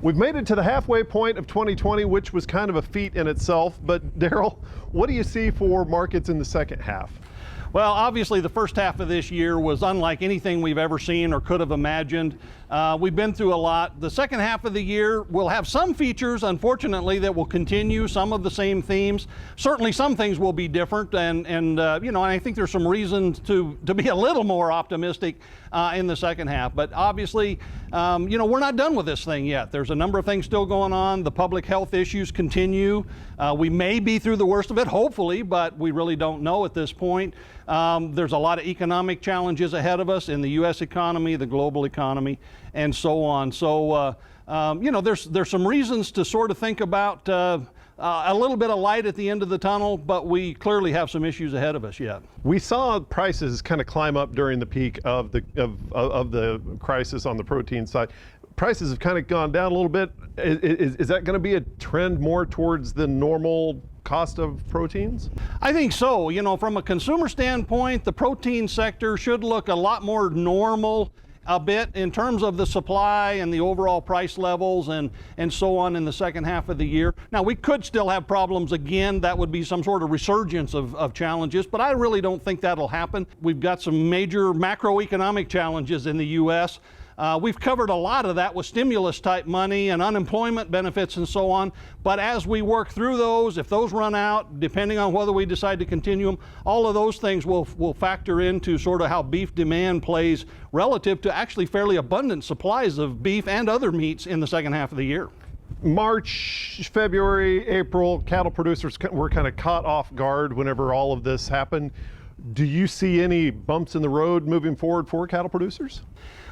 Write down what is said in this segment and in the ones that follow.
We've made it to the halfway point of 2020, which was kind of a feat in itself. But Derrell, what do you see for markets in the second half? Well, obviously the first half of this year was unlike anything we've ever seen or could have imagined. We've been through a lot. The second half of the year will have some features, unfortunately, that will continue some of the same themes. Certainly some things will be different, and I think there's some reasons to be a little more optimistic in the second half. But obviously, we're not done with this thing yet. There's a number of things still going on. The public health issues continue. We may be through the worst of it, hopefully, but we really don't know at this point. There's a lot of economic challenges ahead of us in the U.S. economy, the global economy, and so on. So, there's some reasons to sort of think about a little bit of light at the end of the tunnel, but we clearly have some issues ahead of us yet. We saw prices kind of climb up during the peak of the crisis on the protein side. Prices have kind of gone down a little bit. Is that going to be a trend more towards the normal cost of proteins? I think so. From a consumer standpoint, the protein sector should look a lot more normal a bit in terms of the supply and the overall price levels and so on in the second half of the year. Now, we could still have problems again. That would be some sort of resurgence of challenges, but I really don't think that'll happen. We've got some major macroeconomic challenges in the U.S. We've covered a lot of that with stimulus type money and unemployment benefits and so on. But as we work through those, if those run out, depending on whether we decide to continue them, all of those things will factor into sort of how beef demand plays relative to actually fairly abundant supplies of beef and other meats in the second half of the year. March, February, April, cattle producers were kind of caught off guard whenever all of this happened. Do you see any bumps in the road moving forward for cattle producers?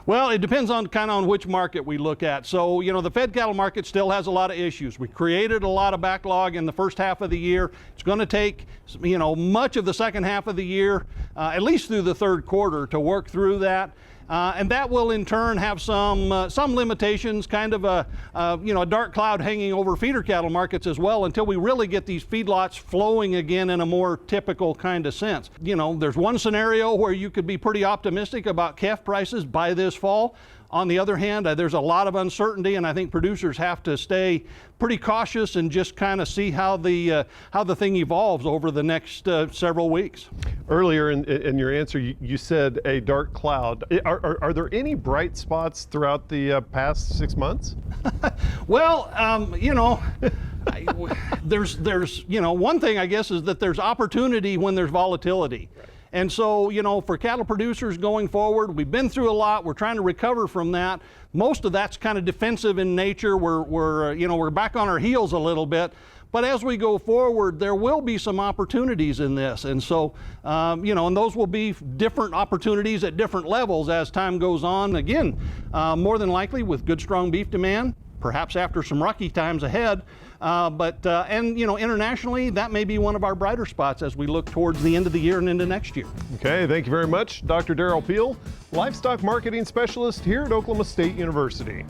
Well, it depends on which market we look at. So, the fed cattle market still has a lot of issues. We created a lot of backlog in the first half of the year. It's going to take, much of the second half of the year, at least through the third quarter, to work through that. And that will in turn have some limitations, kind of a dark cloud hanging over feeder cattle markets as well until we really get these feedlots flowing again in a more typical kind of sense. There's one scenario where you could be pretty optimistic about calf prices by this fall. On the other hand, there's a lot of uncertainty, and I think producers have to stay pretty cautious and just kind of see how the thing evolves over the next several weeks. Earlier in your answer, you said a dark cloud. Are there any bright spots throughout the past 6 months? Well, there's one thing I guess is that there's opportunity when there's volatility. Right. And so, for cattle producers going forward, we've been through a lot. We're trying to recover from that. Most of that's kind of defensive in nature. We're back on our heels a little bit. But as we go forward, there will be some opportunities in this. And so, and those will be different opportunities at different levels as time goes on. Again, more than likely with good, strong beef demand, perhaps after some rocky times ahead. Internationally, that may be one of our brighter spots as we look towards the end of the year and into next year. Okay, thank you very much, Dr. Derrell Peel, Livestock Marketing Specialist here at Oklahoma State University.